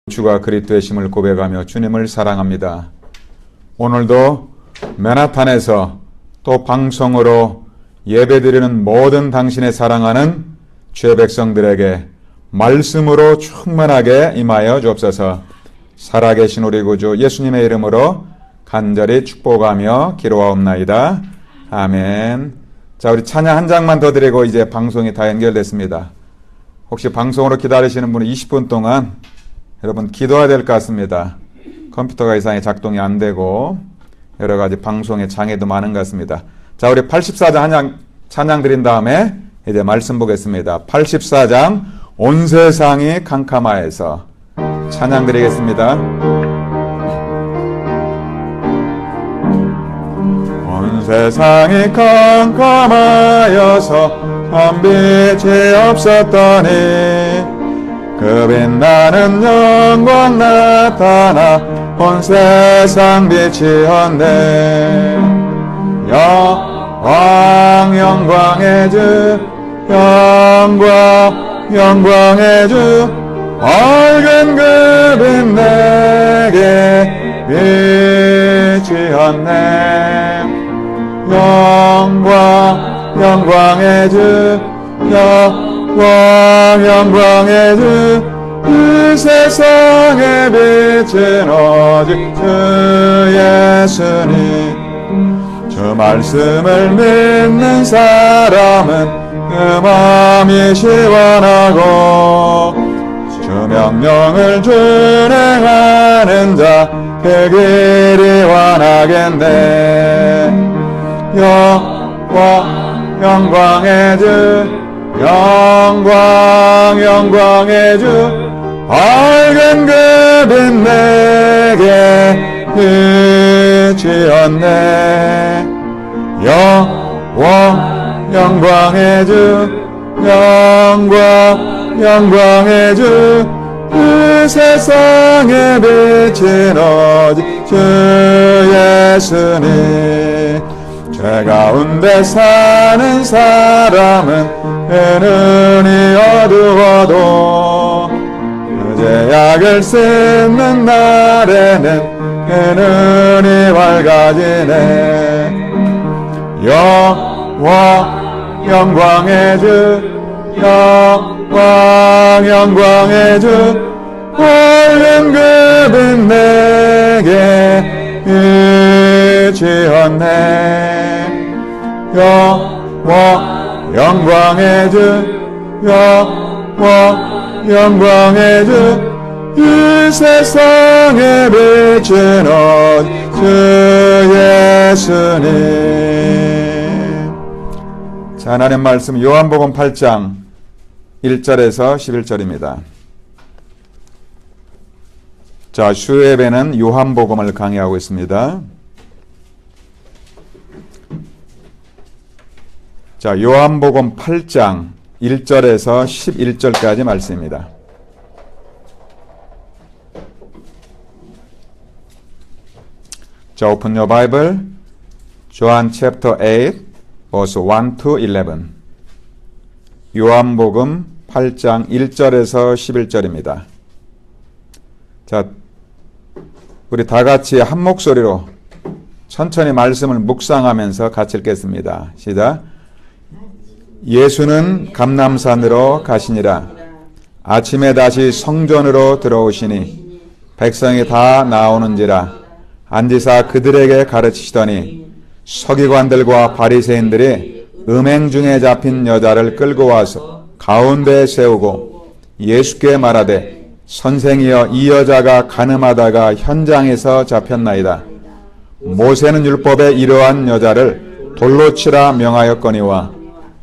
주가 그리스도의 심을 고백하며 주님을 사랑합니다. 오늘도 맨하탄에서 또 방송으로 예배드리는 모든 당신의 사랑하는 주의 백성들에게 말씀으로 충만하게 임하여 주옵소서. 살아계신 우리 구주 예수님의 이름으로 간절히 축복하며 기도하옵나이다. 아멘. 자, 우리 찬양 한 장만 더 드리고 이제 방송이 다 연결됐습니다. 혹시 방송으로 기다리시는 분은 20분 동안 여러분 기도해야 될 것 같습니다. 컴퓨터가 이상하게 작동이 안 되고 여러 가지 방송에 장애도 많은 것 같습니다. 자, 우리 84장 찬양 드린 다음에 이제 말씀 보겠습니다. 84장 온 세상이 캄캄하여서 찬양 드리겠습니다. 온 세상이 캄캄하여서 한 빛이 없었더니 그 빛나는 영광 나타나 온 세상 비치었네. 영광의 주 영광의 주 밝은 그 빛 내게 비치었네. 영광의 주 영광의 주 이 세상에 빛은 오직 주 예수님. 주 말씀을 믿는 사람은 그 마음이 시원하고 주 명령을 준행하는 자 그 길이 완하겠네. 영광의 주 영광의 주 밝은 그 빛 내게 비치었네. 영광의 주 영광의 주 이 세상에 비친 오직 주 예수님. 죄 가운데 사는 사람은 그 눈이 어두워도 그 죄악을 씻는 날에는 그 눈이 밝아지네. 영광의 주 영광의 주 밝은 그 빛 내게 비치었네. 영광의 주 영광의 주 이 세상에 비친 오직 주 예수님. 자, 하나님 말씀 요한복음 8장 1절에서 11절입니다. 자, 수요예배는 요한복음을 강의하고 있습니다. 자, 요한복음 8장 1절에서 11절까지 말씀입니다. 자, open your Bible. John chapter 8, verse 1 to 11. 요한복음 8장 1절에서 11절입니다. 자, 우리 다 같이 한 목소리로 천천히 말씀을 묵상하면서 같이 읽겠습니다. 시작. 예수는 감람산으로 가시니라. 아침에 다시 성전으로 들어오시니 백성이 다 나오는지라. 앉으사 그들에게 가르치시더니 서기관들과 바리새인들이 음행 중에 잡힌 여자를 끌고 와서 가운데에 세우고 예수께 말하되 선생이여 이 여자가 간음하다가 현장에서 잡혔나이다. 모세는 율법에 이러한 여자를 돌로 치라 명하였거니와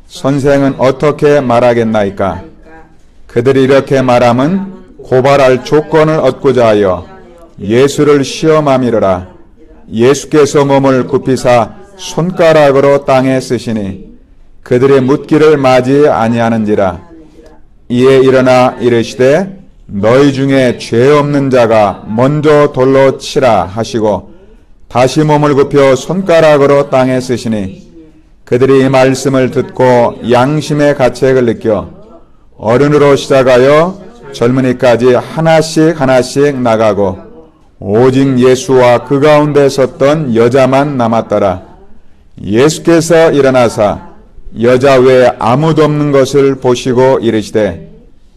선생은 어떻게 말하겠나이까? 그들이 이렇게 말함은 고발할 조건을 얻고자 하여 예수를 시험함이로라. 예수께서 몸을 굽히사 손가락으로 땅에 쓰시니 그들의 묻기를 맞이 아니하는지라. 이에 일어나 이르시되 너희 중에 죄 없는 자가 먼저 돌로 치라 하시고 다시 몸을 굽혀 손가락으로 땅에 쓰시니 그들이 이 말씀을 듣고 양심의 가책을 느껴 어른으로 시작하여 젊은이까지 하나씩 하나씩 나가고 오직 예수와 그 가운데 섰던 여자만 남았더라. 예수께서 일어나사 여자 외에 아무도 없는 것을 보시고 이르시되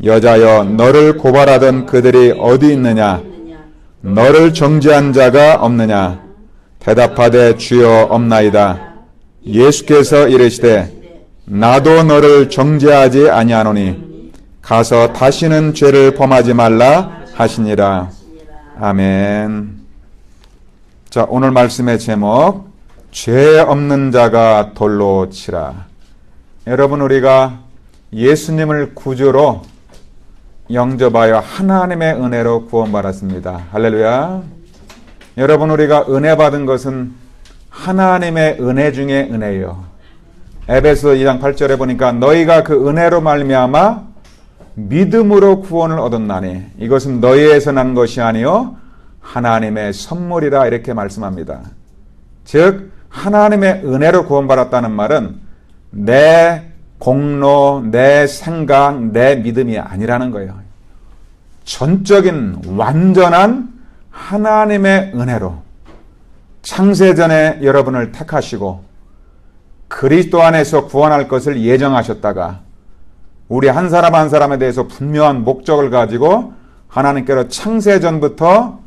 여자여 너를 고발하던 그들이 어디 있느냐? 너를 정죄한 자가 없느냐? 대답하되 주여 없나이다. 예수께서 이르시되 나도 너를 정죄하지 아니하노니 가서 다시는 죄를 범하지 말라 하시니라. 아멘. 자, 오늘 말씀의 제목, 죄 없는 자가 돌로 치라. 여러분, 우리가 예수님을 구주로 영접하여 하나님의 은혜로 구원받았습니다. 할렐루야. 여러분, 우리가 은혜 받은 것은 하나님의 은혜 중에 은혜예요. 에베소 2장 8절에 보니까 너희가 그 은혜로 말미암아 믿음으로 구원을 얻었나니 이것은 너희에서 난 것이 아니요 하나님의 선물이라 이렇게 말씀합니다. 즉 하나님의 은혜로 구원받았다는 말은 내 공로, 내 생각, 내 믿음이 아니라는 거예요. 전적인 완전한 하나님의 은혜로 창세전에 여러분을 택하시고 그리스도 안에서 구원할 것을 예정하셨다가 우리 한 사람 한 사람에 대해서 분명한 목적을 가지고 하나님께로 창세전부터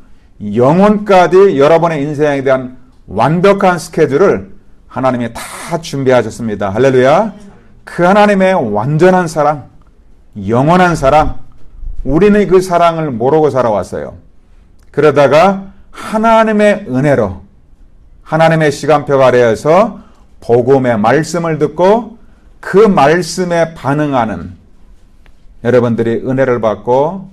영혼까지 여러분의 인생에 대한 완벽한 스케줄을 하나님이 다 준비하셨습니다. 할렐루야. 그 하나님의 완전한 사랑, 영원한 사랑, 우리는 그 사랑을 모르고 살아왔어요. 그러다가 하나님의 은혜로 하나님의 시간표 아래에서 복음의 말씀을 듣고 그 말씀에 반응하는 여러분들이 은혜를 받고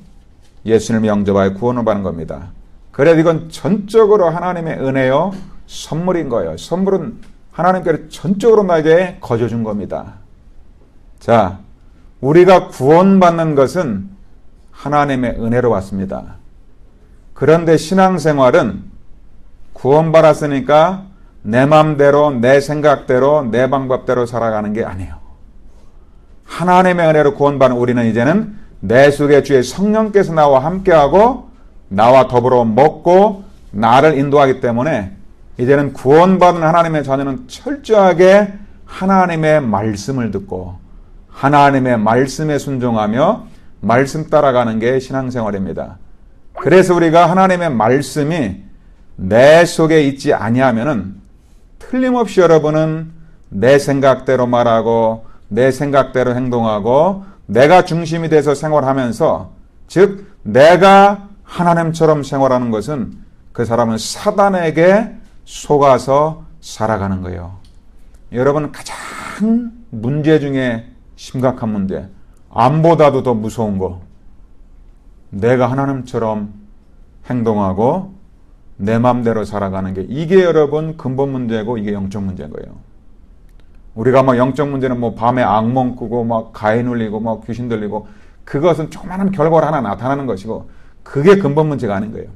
예수님을 영접하여 구원을 받는 겁니다. 그래도 이건 전적으로 하나님의 은혜요 선물인 거예요. 선물은 하나님께서 전적으로 나에게 거저준 겁니다. 자, 우리가 구원받는 것은 하나님의 은혜로 왔습니다. 그런데 신앙생활은 구원받았으니까 내 마음대로, 내 생각대로, 내 방법대로 살아가는 게 아니에요. 하나님의 은혜로 구원받은 우리는 이제는 내 속에 주의 성령께서 나와 함께하고 나와 더불어 먹고 나를 인도하기 때문에 이제는 구원받은 하나님의 자녀는 철저하게 하나님의 말씀을 듣고 하나님의 말씀에 순종하며 말씀 따라가는 게 신앙생활입니다. 그래서 우리가 하나님의 말씀이 내 속에 있지 아니하면은 틀림없이 여러분은 내 생각대로 말하고 내 생각대로 행동하고 내가 중심이 돼서 생활하면서 즉 내가 하나님처럼 생활하는 것은 그 사람은 사단에게 속아서 살아가는 거예요. 여러분 가장 문제 중에 심각한 문제, 암보다도 더 무서운 거, 내가 하나님처럼 행동하고 내 마음대로 살아가는 게 이게 여러분 근본 문제고 이게 영적 문제인 거예요. 우리가 막 영적 문제는 뭐 밤에 악몽 꾸고 막 가해 눌리고 막 귀신 들리고 그것은 조그마한 결과로 하나 나타나는 것이고 그게 근본 문제가 아닌 거예요.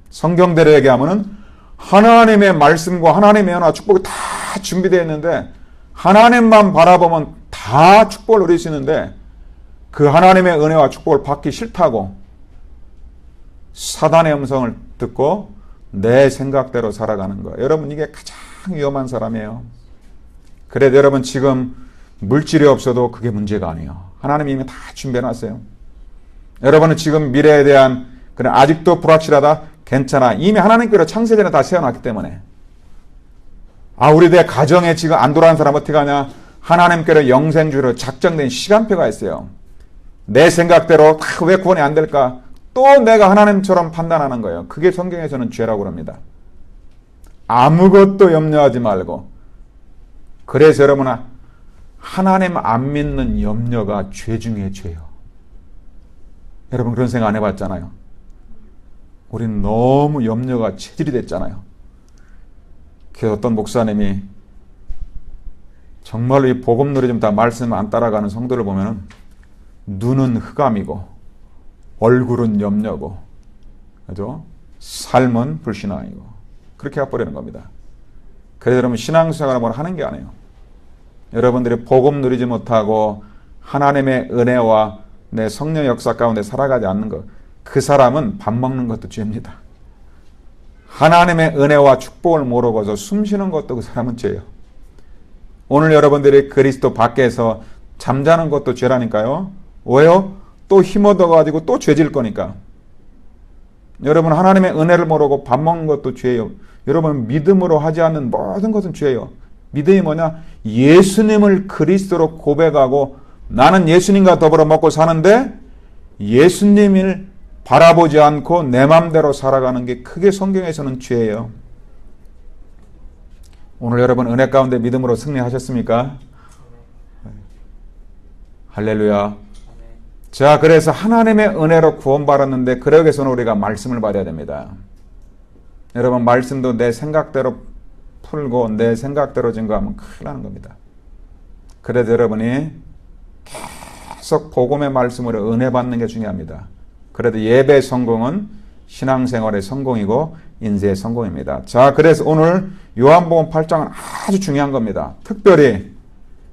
성경대로 얘기하면은 하나님의 말씀과 하나님의 은혜와 축복이 다 준비되어 있는데 하나님만 바라보면 다 축복을 누릴 수 있는데 그 하나님의 은혜와 축복을 받기 싫다고 사단의 음성을 듣고 내 생각대로 살아가는 거예요. 여러분 이게 가장 위험한 사람이에요. 그래도 여러분 지금 물질이 없어도 그게 문제가 아니에요. 하나님이 이미 다 준비해놨어요. 여러분은 지금 미래에 대한 그냥 아직도 불확실하다 괜찮아. 이미 하나님께로 창세전에 다 세워놨기 때문에 우리 내 가정에 지금 안 돌아가는 사람 어떻게 하냐. 하나님께로 영생주로 작정된 시간표가 있어요. 내 생각대로 왜 구원이 안 될까? 또 내가 하나님처럼 판단하는 거예요. 그게 성경에서는 죄라고 합니다. 아무것도 염려하지 말고 그래서 여러분 하나님 안 믿는 염려가 죄 중에 죄요. 여러분 그런 생각 안 해봤잖아요. 우린 너무 염려가 체질이 됐잖아요. 그래서 어떤 목사님이 정말로 이 복음놀이 좀 다 말씀 안 따라가는 성도를 보면은 눈은 흑암이고 얼굴은 염려고 그죠? 삶은 불신앙이고 그렇게 해버리는 겁니다. 그래서 여러분 신앙생활을 뭘 하는 게 아니에요. 여러분들이 복음 누리지 못하고 하나님의 은혜와 내 성령 역사 가운데 살아가지 않는 것, 그 사람은 밥 먹는 것도 죄입니다. 하나님의 은혜와 축복을 모르고서 숨 쉬는 것도 그 사람은 죄예요. 오늘 여러분들이 그리스도 밖에서 잠자는 것도 죄라니까요. 왜요? 또 힘 얻어가지고 또 죄질 거니까. 여러분 하나님의 은혜를 모르고 밥 먹는 것도 죄예요. 여러분 믿음으로 하지 않는 모든 것은 죄예요. 믿음이 뭐냐? 예수님을 그리스도로 고백하고 나는 예수님과 더불어 먹고 사는데 예수님을 바라보지 않고 내 맘대로 살아가는 게 크게 성경에서는 죄예요. 오늘 여러분 은혜 가운데 믿음으로 승리하셨습니까? 할렐루야. 자, 그래서 하나님의 은혜로 구원받았는데 그러기 위해서는 우리가 말씀을 받아야 됩니다. 여러분 말씀도 내 생각대로 풀고 내 생각대로 증거하면 큰일 나는 겁니다. 그래도 여러분이 계속 복음의 말씀으로 은혜 받는 게 중요합니다. 그래도 예배 성공은 신앙생활의 성공이고 인생의 성공입니다. 자, 그래서 오늘 요한복음 8장은 아주 중요한 겁니다. 특별히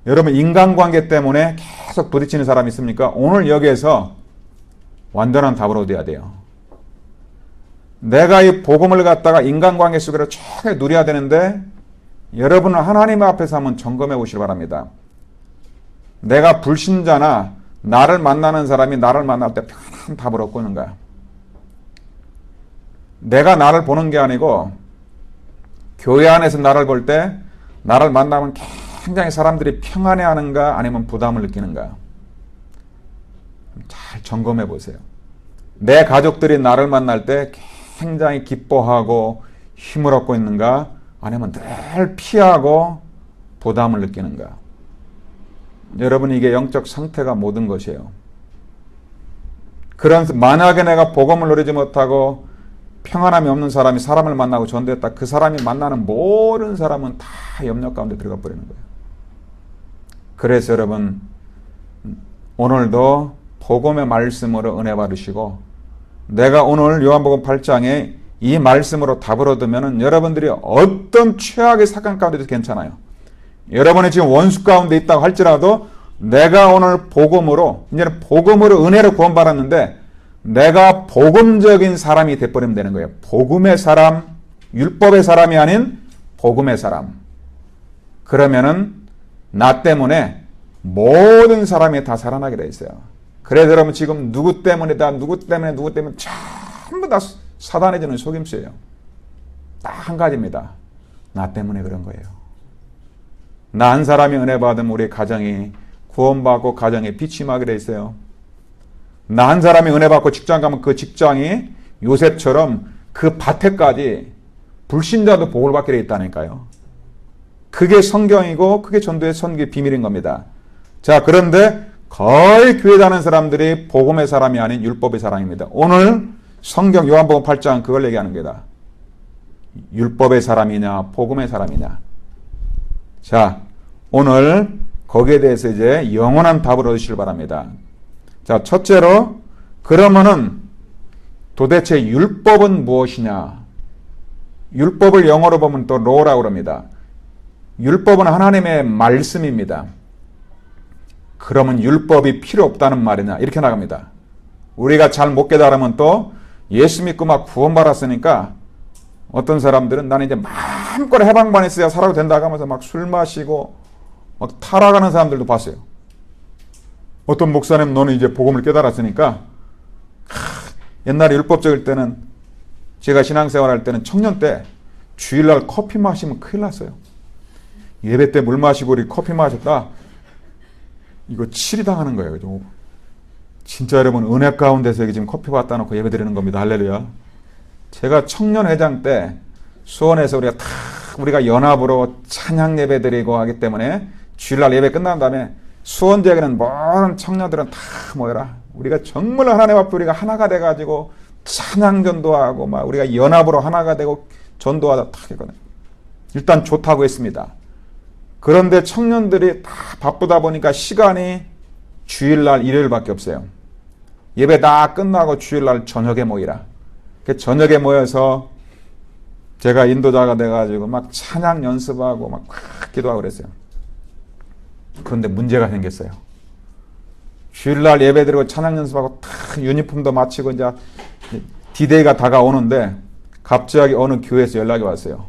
여러분 인간관계 때문에 계속 부딪히는 사람이 있습니까? 오늘 여기에서 완전한 답을 얻어야 돼요. 내가 이 복음을 갖다가 인간관계 속으로 쭉 누려야 되는데 여러분은 하나님 앞에서 한번 점검해 보시기 바랍니다. 내가 불신자나 나를 만나는 사람이 나를 만날 때 편한 답을 얻고 있는가? 내가 나를 보는 게 아니고 교회 안에서 나를 볼 때 나를 만나면 굉장히 사람들이 평안해하는가 아니면 부담을 느끼는가? 잘 점검해 보세요. 내 가족들이 나를 만날 때 굉장히 기뻐하고 힘을 얻고 있는가 아니면 늘 피하고 부담을 느끼는가? 여러분 이게 영적 상태가 모든 것이에요. 그런 만약에 내가 복음을 누리지 못하고 평안함이 없는 사람이 사람을 만나고 전도했다. 그 사람이 만나는 모든 사람은 다 염려 가운데 들어가 버리는 거예요. 그래서 여러분 오늘도 복음의 말씀으로 은혜 받으시고 내가 오늘 요한복음 8장에 이 말씀으로 답을 얻으면 여러분들이 어떤 최악의 사건 가운데도 괜찮아요. 여러분이 지금 원수 가운데 있다고 할지라도 내가 오늘 복음으로 이제는 복음으로 은혜로 구원받았는데 내가 복음적인 사람이 돼버리면 되는 거예요. 복음의 사람, 율법의 사람이 아닌 복음의 사람. 그러면은 나 때문에 모든 사람이 다 살아나게 돼 있어요. 그래서 여러분 지금 누구 때문에 전부 다 사단의 주는 속임수예요. 딱 한 가지입니다. 나 때문에 그런 거예요. 나 한 사람이 은혜 받으면 우리 가정이 구원받고 가정에 빛이 임하게 돼 있어요. 나 한 사람이 은혜 받고 직장 가면 그 직장이 요셉처럼 그 밭에까지 불신자도 복을 받게 돼 있다니까요. 그게 성경이고 그게 전도의 선교의 비밀인 겁니다. 자, 그런데 거의 교회 다니는 사람들이 복음의 사람이 아닌 율법의 사람입니다. 오늘 성경 요한복음 8장 그걸 얘기하는 거다. 율법의 사람이냐 복음의 사람이냐. 자, 오늘 거기에 대해서 이제 영원한 답을 얻으시길 바랍니다. 자, 첫째로 그러면은 도대체 율법은 무엇이냐? 율법을 영어로 보면 또 law라고 합니다. 율법은 하나님의 말씀입니다. 그러면 율법이 필요 없다는 말이냐? 이렇게 나갑니다. 우리가 잘 못 깨달으면 또 예수 믿고 막 구원받았으니까 어떤 사람들은 나는 이제 마음껏 해방만 있어야 살아도 된다고 하면서 막 술 마시고 막 타락하는 사람들도 봤어요. 어떤 목사님 너는 이제 복음을 깨달았으니까 옛날에 율법적일 때는 제가 신앙생활 할 때는 청년 때 주일날 커피 마시면 큰일 났어요. 예배 때 물 마시고 우리 커피 마셨다 이거 치리당하는 거예요. 그죠? 진짜 여러분 은혜 가운데서 지금 커피 갖다 놓고 예배 드리는 겁니다. 할렐루야. 제가 청년회장 때 수원에서 우리가 연합으로 찬양 예배 드리고 하기 때문에 주일날 예배 끝난 다음에 수원 지역에는 모든 청년들은 다 모여라. 우리가 정말 하나님 앞에 우리가 하나가 돼가지고 찬양 전도하고 막 우리가 연합으로 하나가 되고 전도하다 다 했거든요. 일단 좋다고 했습니다. 그런데 청년들이 다 바쁘다 보니까 시간이 주일날 일요일밖에 없어요. 예배 다 끝나고 주일날 저녁에 모이라. 저녁에 모여서 제가 인도자가 돼가지고 막 찬양 연습하고 막 기도하고 그랬어요. 그런데 문제가 생겼어요. 주일날 예배드리고 찬양 연습하고 탁 유니폼도 마치고 이제 디데이가 다가오는데 갑자기 어느 교회에서 연락이 왔어요.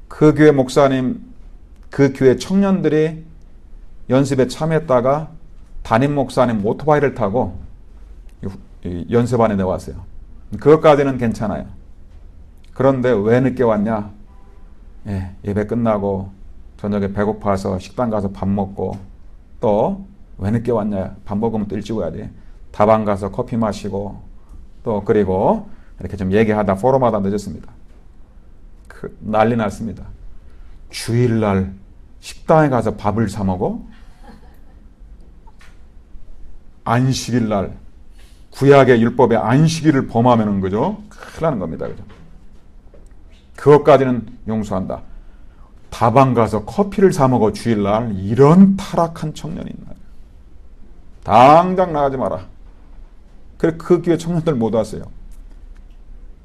그 교회 목사님, 그 교회 청년들이 연습에 참여했다가 담임 목사님 오토바이를 타고 연습반에 내왔어요. 그것까지는 괜찮아요. 그런데 왜 늦게 왔냐? 예배 끝나고 저녁에 배고파서 식당 가서 밥 먹고 또 왜 늦게 왔냐? 밥 먹으면 또 일찍 와야지. 다방 가서 커피 마시고 또 그리고 이렇게 좀 얘기하다 포럼하다 늦었습니다. 난리 났습니다. 주일날 식당에 가서 밥을 사 먹어? 안식일날 구약의 율법의 안식일을 범하면은 그죠? 큰일 나는 겁니다. 그죠? 그것까지는 용서한다. 다방 가서 커피를 사 먹어 주일날. 이런 타락한 청년이 있나? 당장 나가지 마라. 그래 그 교회 청년들 못 왔어요.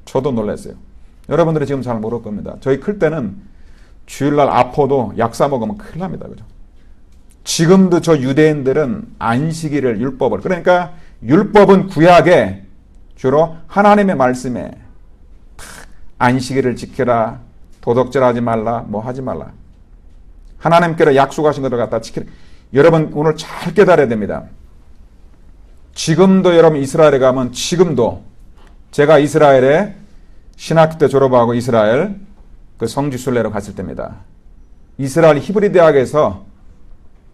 저도 놀랐어요. 여러분들이 지금 잘 모를 겁니다. 저희 클 때는 주일날 아파도 약 사 먹으면 큰일 납니다. 그죠? 지금도 저 유대인들은 안식일을 율법을, 그러니까 율법은 구약에 주로 하나님의 말씀에 안식일을 지켜라, 도덕질하지 말라, 뭐 하지 말라. 하나님께서 약속하신 것을 갖다 지키라. 여러분 오늘 잘 깨달아야 됩니다. 지금도 여러분 이스라엘에 가면 지금도 제가 이스라엘에 신학교 때 졸업하고 이스라엘 그 성지순례로 갔을 때입니다. 이스라엘 히브리 대학에서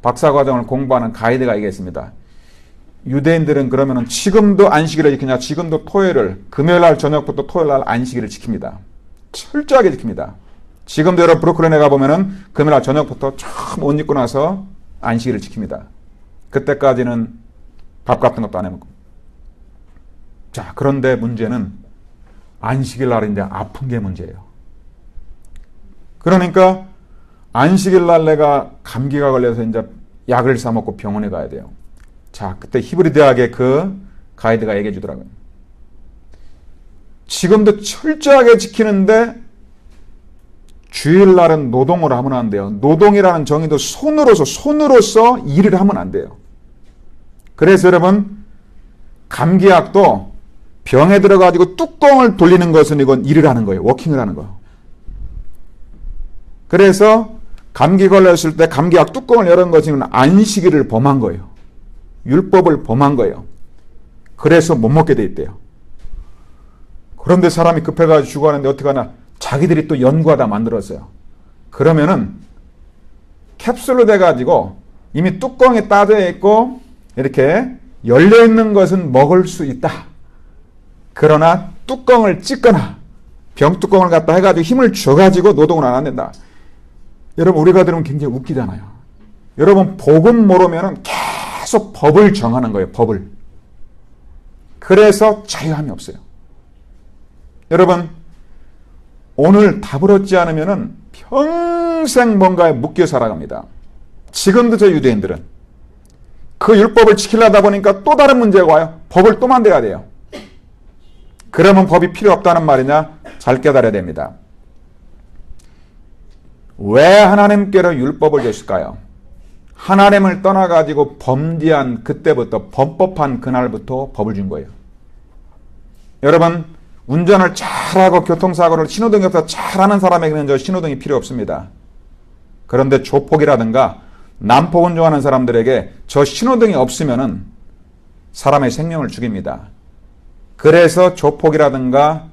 박사과정을 공부하는 가이드가 있겠습니다. 유대인들은 그러면은 지금도 안식일을 지키냐? 지금도 토요일을, 금요일 날 저녁부터 토요일 날 안식일을 지킵니다. 철저하게 지킵니다. 지금도 여러분 브루클린에 가보면은 금요일 날 저녁부터 처음 옷 입고 나서 안식일을 지킵니다. 그때까지는 밥 같은 것도 안 해먹고. 자, 그런데 문제는 안식일 날인데 아픈 게 문제예요. 그러니까 안식일 날 내가 감기가 걸려서 이제 약을 사 먹고 병원에 가야 돼요. 자, 그때 히브리 대학의 그 가이드가 얘기해 주더라고요. 지금도 철저하게 지키는데 주일날은 노동을 하면 안 돼요. 노동이라는 정의도 손으로서 일을 하면 안 돼요. 그래서 여러분 감기약도 병에 들어가지고 뚜껑을 돌리는 것은 이건 일을 하는 거예요. 워킹을 하는 거예요. 그래서 감기 걸렸을 때 감기약 뚜껑을 열은 것은 안식일을 범한 거예요. 율법을 범한 거예요. 그래서 못 먹게 돼 있대요. 그런데 사람이 급해가지고 죽어가는데 어떻게 하나? 자기들이 또 연구하다 만들었어요. 그러면은 캡슐로 돼가지고 이미 뚜껑이 따져 있고 이렇게 열려있는 것은 먹을 수 있다. 그러나 뚜껑을 찢거나 병뚜껑을 갖다 해가지고 힘을 줘가지고 노동을 안 한다. 여러분 우리가 들으면 굉장히 웃기잖아요. 여러분 복음 모르면 계속 법을 정하는 거예요. 법을. 그래서 자유함이 없어요. 여러분 오늘 답을 얻지 않으면 평생 뭔가에 묶여 살아갑니다. 지금도 저 유대인들은 그 율법을 지키려다 보니까 또 다른 문제가 와요. 법을 또 만들어야 돼요. 그러면 법이 필요 없다는 말이냐? 잘 깨달아야 됩니다. 왜 하나님께로 율법을 줬을까요? 하나님을 떠나가지고 범죄한 그때부터 범법한 그날부터 법을 준 거예요. 여러분 운전을 잘하고 교통사고를 신호등이 없어서 잘하는 사람에게는 저 신호등이 필요 없습니다. 그런데 조폭이라든가 난폭 운전하는 사람들에게 저 신호등이 없으면은 사람의 생명을 죽입니다. 그래서 조폭이라든가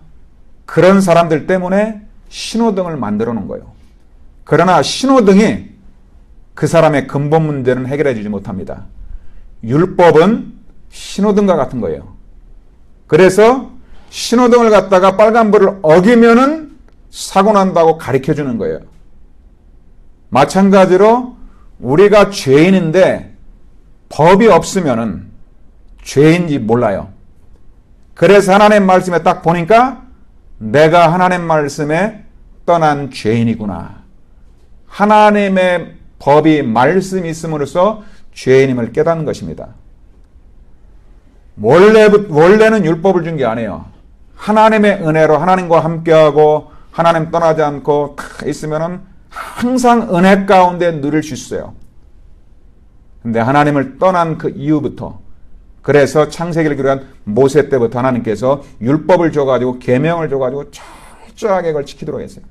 그런 사람들 때문에 신호등을 만들어 놓은 거예요. 그러나 신호등이 그 사람의 근본 문제는 해결해 주지 못합니다. 율법은 신호등과 같은 거예요. 그래서 신호등을 갖다가 빨간불을 어기면은 사고 난다고 가르쳐 주는 거예요. 마찬가지로 우리가 죄인인데 법이 없으면은 죄인지 몰라요. 그래서 하나님 말씀에 딱 보니까 내가 하나님 말씀에 떠난 죄인이구나. 하나님의 법이 말씀이 있음으로써 죄인임을 깨닫는 것입니다. 원래는 율법을 준 게 아니에요. 하나님의 은혜로 하나님과 함께하고 하나님 떠나지 않고 있으면은 항상 은혜 가운데 누릴 수 있어요. 근데 하나님을 떠난 그 이후부터, 그래서 창세기를 기록한 모세 때부터 하나님께서 율법을 줘가지고 계명을 줘가지고 철저하게 그걸 지키도록 했어요.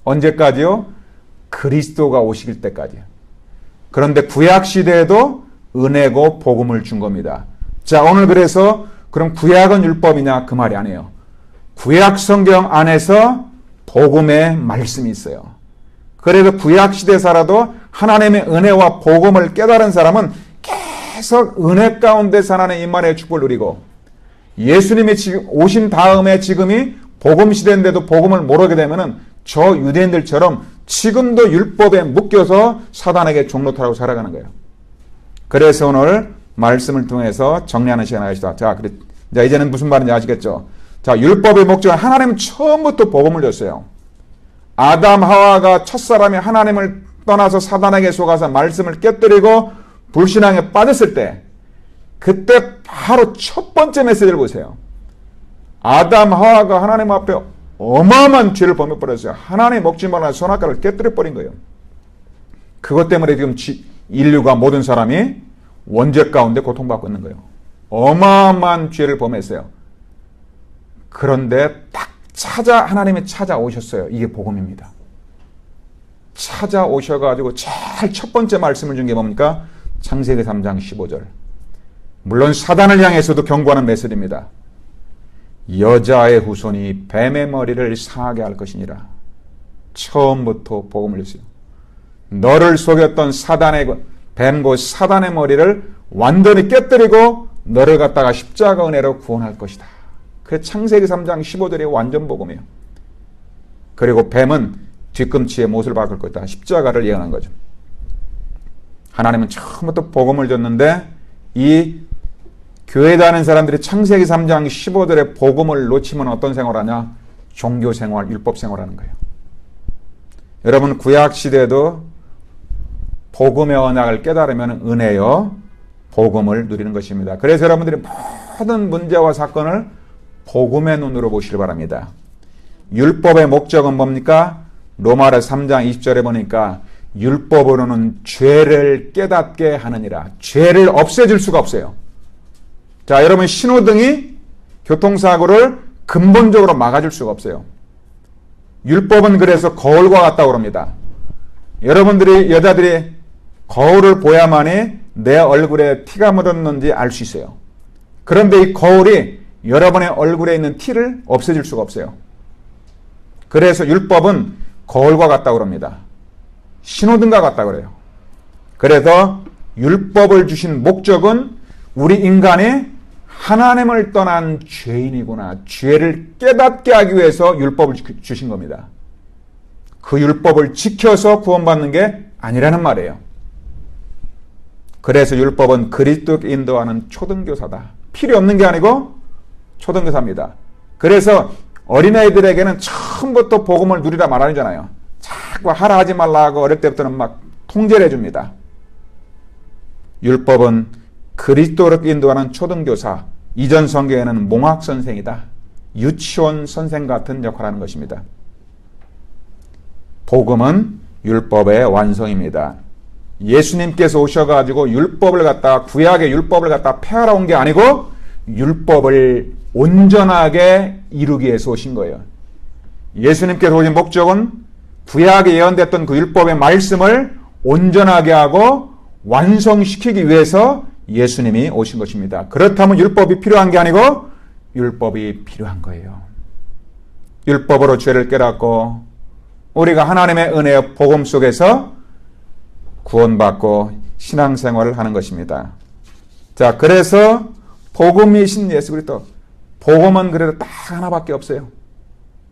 언제까지요? 그리스도가 오실 때까지요. 그런데 구약 시대에도 은혜고 복음을 준 겁니다. 자, 오늘 그래서 그럼 구약은 율법이냐? 그 말이 아니에요. 구약 성경 안에서 복음의 말씀이 있어요. 그래서 구약 시대 살아도 하나님의 은혜와 복음을 깨달은 사람은 계속 은혜 가운데 하나님의 임만의 축복을 누리고, 예수님이 지금 오신 다음에 지금이 복음 시대인데도 복음을 모르게 되면은 저 유대인들처럼 지금도 율법에 묶여서 사단에게 종노릇하고 살아가는 거예요. 그래서 오늘 말씀을 통해서 정리하는 시간을 가지다. 자, 이제는 무슨 말인지 아시겠죠? 자, 율법의 목적은 하나님은 처음부터 복음을 줬어요. 아담 하와가 첫사람이 하나님을 떠나서 사단에게 속아서 말씀을 깨뜨리고 불신앙에 빠졌을 때, 그때 바로 첫 번째 메시지를 보세요. 아담 하와가 하나님 앞에 어마어마한 죄를 범해버렸어요. 하나님 먹지 말라는 선악과를 깨뜨려버린 거예요. 그것 때문에 지금 인류가, 모든 사람이 원죄 가운데 고통받고 있는 거예요. 어마어마한 죄를 범했어요. 그런데 딱 하나님이 찾아오셨어요. 이게 복음입니다. 찾아오셔가지고 제일 첫 번째 말씀을 준 게 뭡니까? 창세기 3장 15절. 물론 사단을 향해서도 경고하는 메시지입니다. 여자의 후손이 뱀의 머리를 상하게 할 것이니라. 처음부터 복음을 줬어요. 너를 속였던 뱀고 사단의 머리를 완전히 깨뜨리고 너를 갖다가 십자가 은혜로 구원할 것이다. 그래서 창세기 3장 15절이 완전 복음이에요. 그리고 뱀은 뒤꿈치에 못을 박을 것이다. 십자가를 예언한 거죠. 하나님은 처음부터 복음을 줬는데, 이 교회 다니는 사람들이 창세기 3장 15절에 복음을 놓치면 어떤 생활하냐? 종교 생활, 율법 생활하는 거예요. 여러분, 구약 시대에도 복음의 언약을 깨달으면 은혜요, 복음을 누리는 것입니다. 그래서 여러분들이 모든 문제와 사건을 복음의 눈으로 보시기 바랍니다. 율법의 목적은 뭡니까? 로마서 3장 20절에 보니까 율법으로는 죄를 깨닫게 하느니라. 죄를 없애줄 수가 없어요. 자, 여러분, 신호등이 교통사고를 근본적으로 막아줄 수가 없어요. 율법은 그래서 거울과 같다고 합니다. 여러분들이, 여자들이 거울을 보야만이 내 얼굴에 티가 묻었는지 알 수 있어요. 그런데 이 거울이 여러분의 얼굴에 있는 티를 없애줄 수가 없어요. 그래서 율법은 거울과 같다고 합니다. 신호등과 같다고 그래요. 그래서 율법을 주신 목적은 우리 인간이 하나님을 떠난 죄인이구나, 죄를 깨닫게 하기 위해서 율법을 주신 겁니다. 그 율법을 지켜서 구원받는 게 아니라는 말이에요. 그래서 율법은 그리스도 인도하는 초등교사다. 필요 없는 게 아니고 초등교사입니다. 그래서 어린아이들에게는 처음부터 복음을 누리라 말하잖아요. 자꾸 하라 하지 말라고 어릴 때부터는 막 통제를 해줍니다. 율법은 그리스도로 인도하는 초등교사, 이전 성경에는 몽학선생이다, 유치원 선생 같은 역할을 하는 것입니다. 복음은 율법의 완성입니다. 예수님께서 오셔가지고 율법을 갖다가, 구약의 율법을 갖다가 폐하러 온 게 아니고 율법을 온전하게 이루기 위해서 오신 거예요. 예수님께서 오신 목적은 구약에 예언됐던 그 율법의 말씀을 온전하게 하고 완성시키기 위해서 예수님이 오신 것입니다. 그렇다면 율법이 필요한 게 아니고 율법이 필요한 거예요. 율법으로 죄를 깨닫고 우리가 하나님의 은혜의 복음 속에서 구원받고 신앙생활을 하는 것입니다. 자, 그래서 복음이신 예수 그리스도, 복음은 그래도 딱 하나밖에 없어요.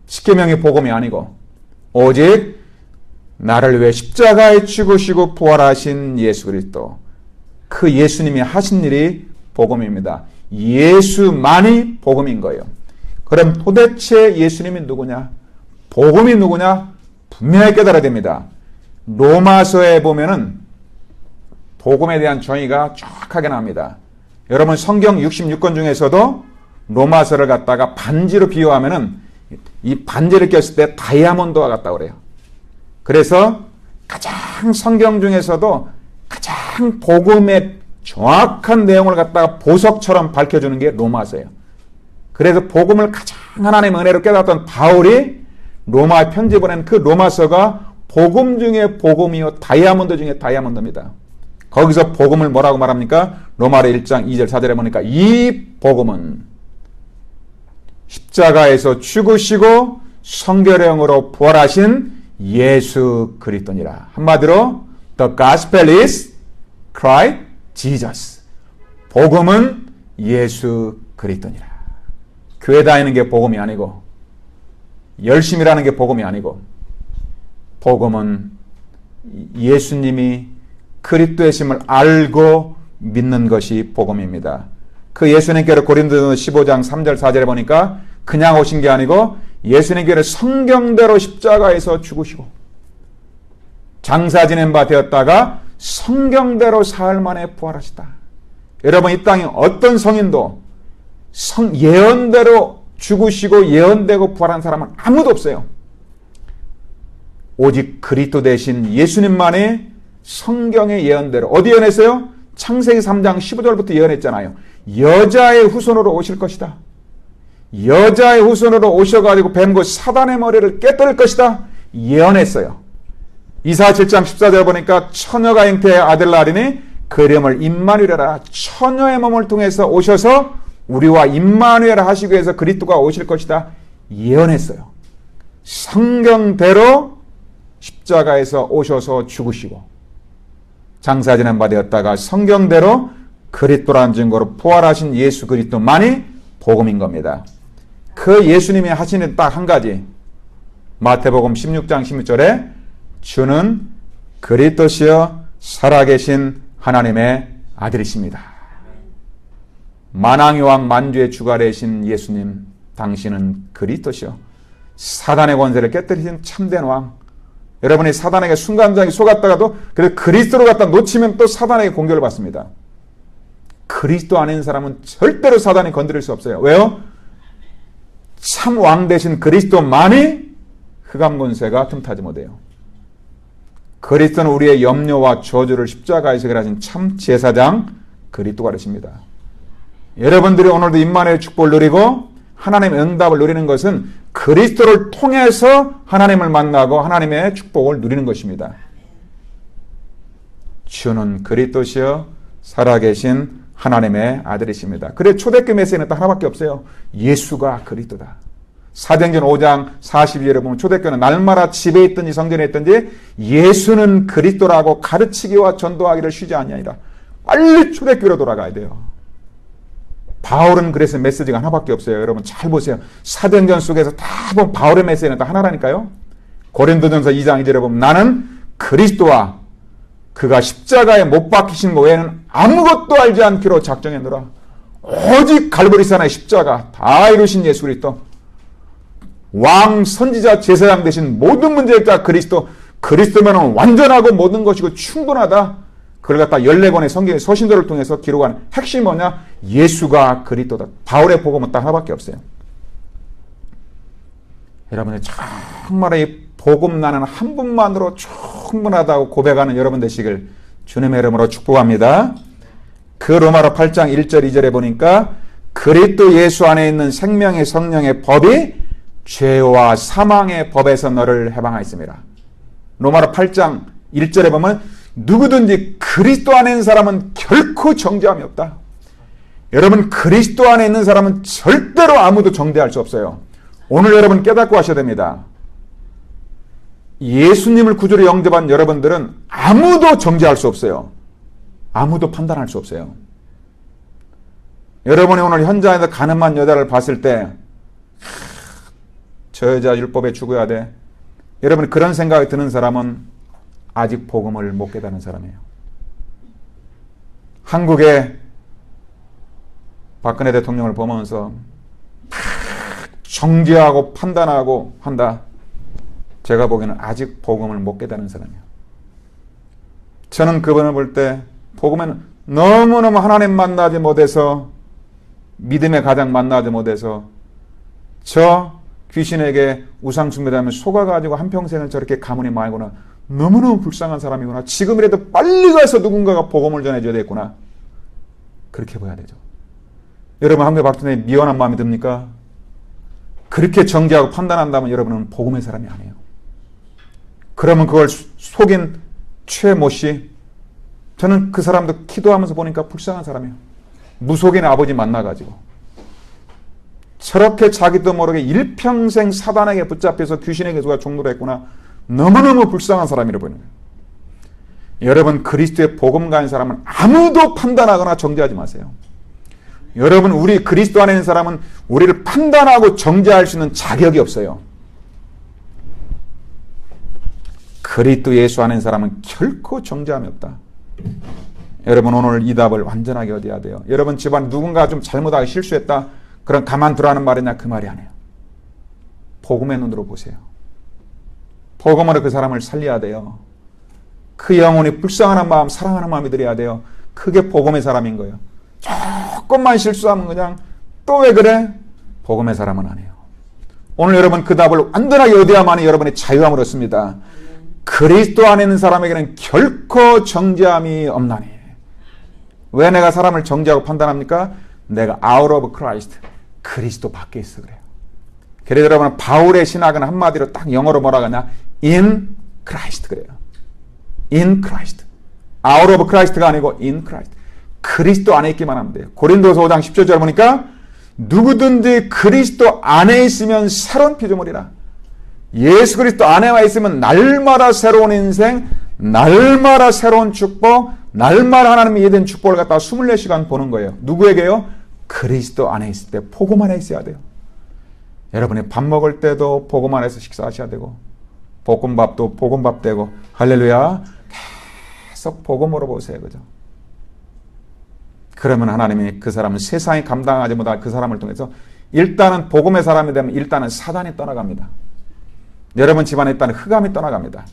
십계명이 복음이 아니고 오직 나를 위해 십자가에 죽으시고 부활하신 예수 그리스도, 그 예수님이 하신 일이 복음입니다. 예수만이 복음인 거예요. 그럼 도대체 예수님이 누구냐? 복음이 누구냐? 분명히 깨달아야 됩니다. 로마서에 보면은 복음에 대한 정의가 정확하게 나옵니다. 여러분, 성경 66권 중에서도 로마서를 갖다가 반지로 비유하면은 이 반지를 꼈을 때 다이아몬드와 같다고 그래요. 그래서 가장 성경 중에서도 가장 가장 복음의 정확한 내용을 갖다가 보석처럼 밝혀주는 게 로마서예요. 그래서 복음을 가장 하나님의 은혜로 깨닫던 바울이 로마에 편지 보낸 그 로마서가 복음 중에 복음이요 다이아몬드 중에 다이아몬드입니다. 거기서 복음을 뭐라고 말합니까? 로마서 1장 2절 4절에 보니까 이 복음은 십자가에서 죽으시고 성결형으로 부활하신 예수 그리스도니라. 한마디로 The gospel is Christ Jesus. 복음은 예수 그리스도니라. 교회 다니는 게 복음이 아니고 열심히 하는 게 복음이 아니고 복음은 예수님이 그리스도의심을 알고 믿는 것이 복음입니다. 그 예수님께로 고린도전서 15장 3절 4절에 보니까 그냥 오신 게 아니고 예수님께로 성경대로 십자가에서 죽으시고 장사 지낸 바 되었다가 성경대로 사흘 만에 부활하시다. 여러분 이 땅에 어떤 성인도 예언대로 죽으시고 예언되고 부활한 사람은 아무도 없어요. 오직 그리스도 되신 예수님만이 성경의 예언대로 어디 예언했어요? 창세기 3장 15절부터 예언했잖아요. 여자의 후손으로 오실 것이다. 여자의 후손으로 오셔가지고 뱀고 사단의 머리를 깨뜨릴 것이다. 예언했어요. 이사야 7장 14절 보니까 처녀가 잉태의 아들 낳으리니 그 이름을 임마누엘이라. 처녀의 몸을 통해서 오셔서 우리와 임마누엘 하시기 위해서 그리스도가 오실 것이다. 예언했어요. 성경대로 십자가에서 오셔서 죽으시고 장사 지낸 바 되었다가 성경대로 그리스도라는 증거로 부활하신 예수 그리스도만이 복음인 겁니다. 그 예수님이 하시는 딱 한 가지, 마태복음 16장 16절에 주는 그리스도시여 살아계신 하나님의 아들이십니다. 만왕의 왕 만주의 주가 되신 예수님, 당신은 그리스도시여 사단의 권세를 깨뜨리신 참된 왕. 여러분이 사단에게 순간적인 속았다가도 그래서 그리스도로 갖다 놓치면 또 사단에게 공격을 받습니다. 그리스도 아닌 사람은 절대로 사단이 건드릴 수 없어요. 왜요? 참 왕 되신 그리스도만이 흑암 권세가 틈타지 못해요. 그리스도는 우리의 염려와 저주를 십자가에서 해결하신 참 제사장 그리스도가 되십니다. 여러분들이 오늘도 임마누엘의 축복을 누리고 하나님의 응답을 누리는 것은 그리스도를 통해서 하나님을 만나고 하나님의 축복을 누리는 것입니다. 주는 그리스도시여 살아계신 하나님의 아들이십니다. 그래 초대교회 메시지는 딱 하나밖에 없어요. 예수가 그리스도다. 사도행전 5장 42절에 보면 초대교회는 날마다 집에 있든지 성전에 있든지 예수는 그리스도라고 가르치기와 전도하기를 쉬지 아니하니라. 빨리 초대교회로 돌아가야 돼요. 바울은 그래서 메시지가 하나밖에 없어요. 여러분 잘 보세요. 사도행전 속에서 다 보면 바울의 메시지는 다 하나라니까요. 고린도전서 2장 2절에 보면 나는 그리스도와 그가 십자가에 못 박히신 것 외에는 아무것도 알지 않기로 작정했노라. 오직 갈보리산의 십자가 다 이루신 예수 그리스도, 왕 선지자 제사장 되신 모든 문제의 자 그리스도, 그리스도면 완전하고 모든 것이고 충분하다. 그걸 갖다 14권의 성경의 서신들을 통해서 기록한 핵심이 뭐냐? 예수가 그리스도다. 바울의 복음은 딱 하나밖에 없어요. 여러분이 정말 이 복음 나는 한 분만으로 충분하다고 고백하는 여러분 되시길 주님의 이름으로 축복합니다. 그 로마서 8장 1절 2절에 보니까 그리스도 예수 안에 있는 생명의 성령의 법이 죄와 사망의 법에서 너를 해방하였습니다. 로마서 8장 1절에 보면 누구든지 그리스도 안에 있는 사람은 결코 정죄함이 없다. 여러분 그리스도 안에 있는 사람은 절대로 아무도 정죄할 수 없어요. 오늘 여러분 깨닫고 하셔야 됩니다. 예수님을 구주로 영접한 여러분들은 아무도 정죄할 수 없어요. 아무도 판단할 수 없어요. 여러분이 오늘 현장에서 가늠한 여자를 봤을 때 저 여자 율법에 죽어야 돼. 여러분 그런 생각이 드는 사람은 아직 복음을 못 깨닫는 사람이에요. 한국의 박근혜 대통령을 보면서 정죄하고 판단하고 한다. 제가 보기에는 아직 복음을 못 깨닫는 사람이에요. 저는 그분을 볼 때 복음에는 너무너무 하나님 만나지 못해서 믿음의 가장 만나지 못해서 저 귀신에게 우상 숭배하면 속아가지고 한평생을 저렇게 가문이 말고는 너무너무 불쌍한 사람이구나. 지금이라도 빨리 가서 누군가가 복음을 전해줘야 되겠구나. 그렇게 봐야 되죠. 여러분 한국의 박준의 미워한 마음이 듭니까? 그렇게 정죄하고 판단한다면 여러분은 복음의 사람이 아니에요. 그러면 그걸 속인 최모 씨, 저는 그 사람도 기도하면서 보니까 불쌍한 사람이에요. 무속인 아버지 만나가지고 저렇게 자기도 모르게 일평생 사단에게 붙잡혀서 귀신에게 누가 종로를 했구나. 너무너무 불쌍한 사람이라고 보이는 거예요. 여러분 그리스도의 복음 가진 사람은 아무도 판단하거나 정죄하지 마세요. 여러분 우리 그리스도 안에 있는 사람은 우리를 판단하고 정죄할 수 있는 자격이 없어요. 그리스도 예수 안에 있는 사람은 결코 정죄함이 없다. 여러분 오늘 이 답을 완전하게 얻어야 돼요. 여러분 집안 누군가 좀 잘못하고 실수했다. 그럼 가만두라는 말이냐? 그 말이 아니에요. 복음의 눈으로 보세요. 복음으로 그 사람을 살려야 돼요. 그 영혼이 불쌍한 마음, 사랑하는 마음이 들어야 돼요. 그게 복음의 사람인 거예요. 조금만 실수하면 그냥 또 왜 그래? 복음의 사람은 아니에요. 오늘 여러분 그 답을 완전하게 얻어야만이 여러분의 자유함을 얻습니다. 그리스도 안에 있는 사람에게는 결코 정죄함이 없나니. 왜 내가 사람을 정죄하고 판단합니까? 내가 out of Christ, 그리스도 밖에 있어 그래요. 그래서 여러분 바울의 신학은 한마디로 딱 영어로 뭐라고 하냐? in Christ 그래요. in Christ. out of Christ가 아니고 in Christ. 그리스도 안에 있기만 하면 돼요. 고린도서 5장 10절 보니까 누구든지 그리스도 안에 있으면 새로운 피조물이라. 예수 그리스도 안에 와 있으면 날마다 새로운 인생, 날마다 새로운 축복, 날마다 하나님의 이해된 축복을 갖다가 24시간 보는 거예요. 누구에게요? 그리스도 안에 있을 때 복음 안에 있어야 돼요. 여러분이 밥 먹을 때도 복음 안에서 식사하셔야 되고 볶음밥도 복음밥 되고 할렐루야 계속 복음으로 보세요. 그죠? 그러면 하나님이 그 사람을 세상이 감당하지 못할 그 사람을 통해서 일단은 복음의 사람이 되면 일단은 사단이 떠나갑니다. 여러분 집안에 있다는 흑암이 떠나갑니다.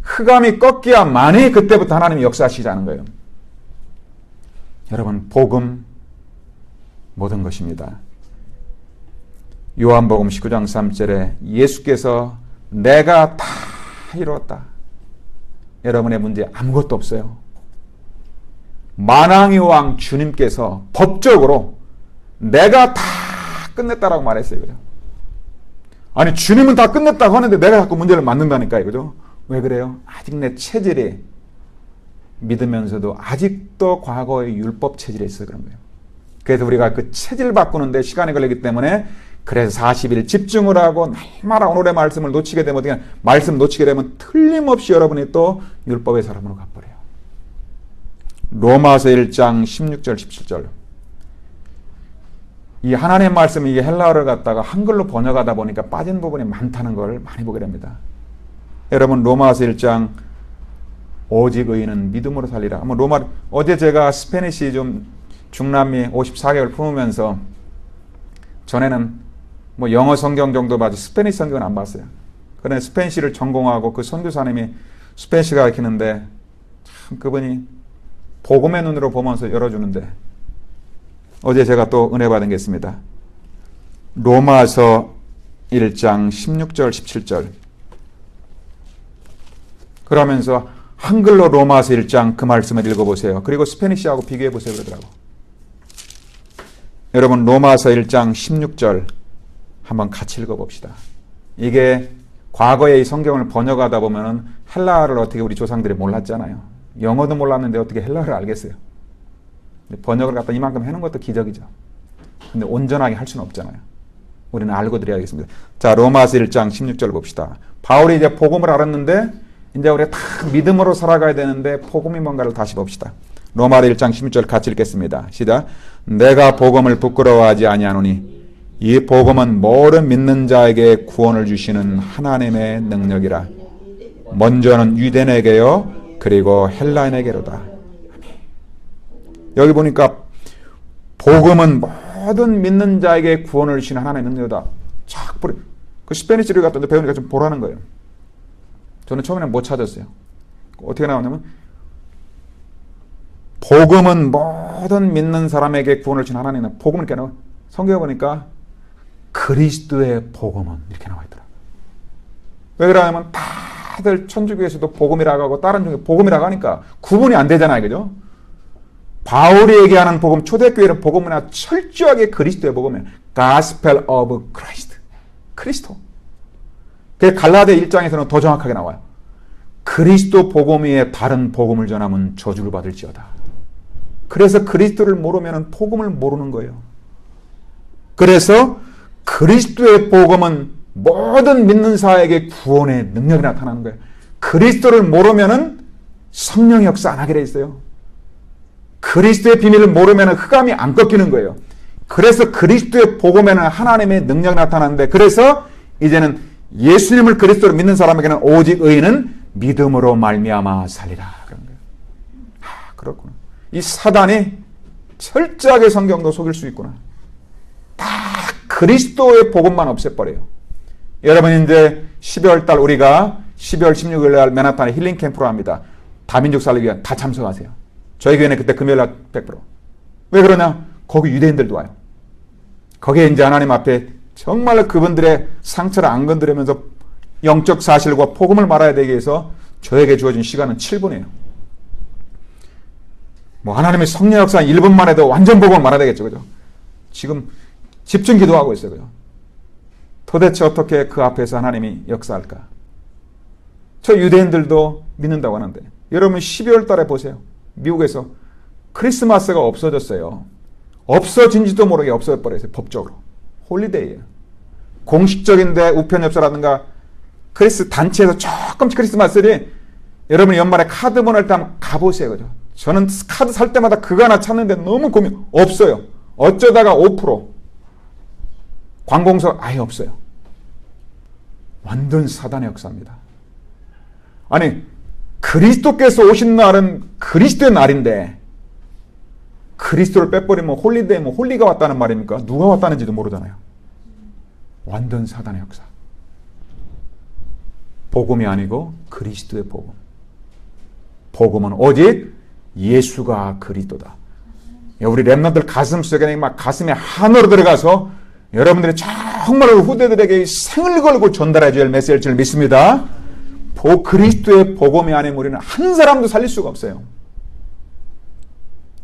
흑암이 꺾여야만이 그때부터 하나님이 역사하시자는 거예요. 여러분 복음 모든 것입니다. 요한복음 19장 3절에 예수께서 내가 다 이루었다. 여러분의 문제 아무것도 없어요. 만왕의 왕 주님께서 법적으로 내가 다 끝냈다라고 말했어요. 그죠? 아니 주님은 다 끝냈다고 하는데 내가 자꾸 문제를 만든다니까요. 그죠? 왜 그래요? 아직 내 체질이 믿으면서도 아직도 과거의 율법 체질에 있어 그런 거예요. 그래서 우리가 그 체질 바꾸는데 시간이 걸리기 때문에 그래서 40일 집중을 하고 날마다 오늘의 말씀을 놓치게 되면 어떻게 말씀 놓치게 되면 틀림없이 여러분이 또 율법의 사람으로 가버려요. 로마서 1장 16절 17절 이 하나님의 말씀이 이게 헬라어를 갖다가 한글로 번역하다 보니까 빠진 부분이 많다는 걸 많이 보게 됩니다. 여러분 로마서 1장 오직 의인은 믿음으로 살리라. 어제 제가 스페니시 좀 중남미 54개월 품으면서 전에는 뭐 영어 성경 정도 봐도 스페니시 성경은 안 봤어요. 그런데 스페니시를 전공하고 그 선교사님이 스페니시 가르치는데 참 그분이 복음의 눈으로 보면서 열어주는데 어제 제가 또 은혜 받은 게 있습니다. 로마서 1장 16절 17절 그러면서 한글로 로마서 1장 그 말씀을 읽어보세요. 그리고 스페니시하고 비교해보세요 그러더라고. 여러분 로마서 1장 16절 한번 같이 읽어봅시다. 이게 과거에 이 성경을 번역하다 보면은 헬라어를 어떻게 우리 조상들이 몰랐잖아요. 영어도 몰랐는데 어떻게 헬라어를 알겠어요. 번역을 갖다 이만큼 해놓은 것도 기적이죠. 근데 온전하게 할 수는 없잖아요. 우리는 알고 드려야겠습니다. 자 로마서 1장 16절 봅시다. 바울이 이제 복음을 알았는데 이제 우리가 다 믿음으로 살아가야 되는데 복음이 뭔가를 다시 봅시다. 로마서 1장 16절 같이 읽겠습니다. 시작. 내가 복음을 부끄러워하지 아니하노니 이 복음은 모든 믿는 자에게 구원을 주시는 하나님의 능력이라. 먼저는 유대인에게요 그리고 헬라인에게로다. 여기 보니까 복음은 모든 믿는 자에게 구원을 주시는 하나님의 능력이다. 쫙 보래. 그 스페니시를 갖다 배우니까 좀 보라는 거예요. 저는 처음에는 못 찾았어요. 어떻게 나오냐면 복음은 모든 믿는 사람에게 구원을 주는 하나님의 복음을 이렇게 나와. 성경에 보니까 그리스도의 복음은 이렇게 나와 있더라고요. 왜 그러냐면 다 다들 천주교에서도 복음이라고 하고 다른 종교 복음이라고 하니까 구분이 안 되잖아요. 그죠? 바울이 얘기하는 복음, 초대교회는 복음이나 철저하게 그리스도의 복음이에요. Gospel of Christ. 그리스도. 그 갈라디아 1장에서는 더 정확하게 나와요. 그리스도 복음 위에 다른 복음을 전하면 저주를 받을지어다. 그래서 그리스도를 모르면 복음을 모르는 거예요. 그래서 그리스도의 복음은 모든 믿는 자에게 구원의 능력이 나타나는 거예요. 그리스도를 모르면 성령의 역사 안 하게 돼 있어요. 그리스도의 비밀을 모르면 흑암이 안 꺾이는 거예요. 그래서 그리스도의 복음에는 하나님의 능력이 나타나는데, 그래서 이제는 예수님을 그리스도로 믿는 사람에게는 오직 의인은 믿음으로 말미암아 살리라. 그런 거예요. 그렇구나. 이 사단이 철저하게 성경도 속일 수 있구나. 다 그리스도의 복음만 없애버려요. 여러분, 이제 12월 달 우리가 12월 16일 날 맨하탄에 힐링 캠프로 합니다. 다민족 살리기 위한 다 참석하세요. 저희 교회는 그때 금요일 날 100%. 왜 그러냐? 거기 유대인들도 와요. 거기에 이제 하나님 앞에 정말 그분들의 상처를 안 건드리면서 영적 사실과 복음을 말해야 되기 위해서 저에게 주어진 시간은 7분이에요. 뭐 하나님의 성령 역사 1분만 해도 완전 복음을 말해야 되겠죠. 그죠? 지금 집중 기도하고 있어요. 그죠? 도대체 어떻게 그 앞에서 하나님이 역사할까? 저 유대인들도 믿는다고 하는데, 여러분 12월 달에 보세요. 미국에서 크리스마스가 없어졌어요. 없어진지도 모르게 없어져버렸어요. 법적으로. 홀리데이예요. 공식적인데 우편엽서라든가 단체에서 조금씩 크리스마스를, 여러분 연말에 카드 보낼 때 한번 가보세요. 그죠? 저는 카드 살 때마다 그거 하나 찾는데 너무 고민. 없어요. 어쩌다가 5%. 관공서 아예 없어요. 완전 사단의 역사입니다. 아니, 그리스도께서 오신 날은 그리스도의 날인데 그리스도를 빼버리면 홀리데이, 홀리가 왔다는 말입니까? 누가 왔다는지도 모르잖아요. 완전 사단의 역사. 복음이 아니고 그리스도의 복음. 복음은 오직 예수가 그리스도다. 우리 렘넌트들 가슴속에 막 가슴에 한으로 들어가서 여러분들이 정말 후대들에게 생을 걸고 전달해 줄 메시지를 줄 믿습니다. 그리스도의 복음이 아닌 우리는 한 사람도 살릴 수가 없어요.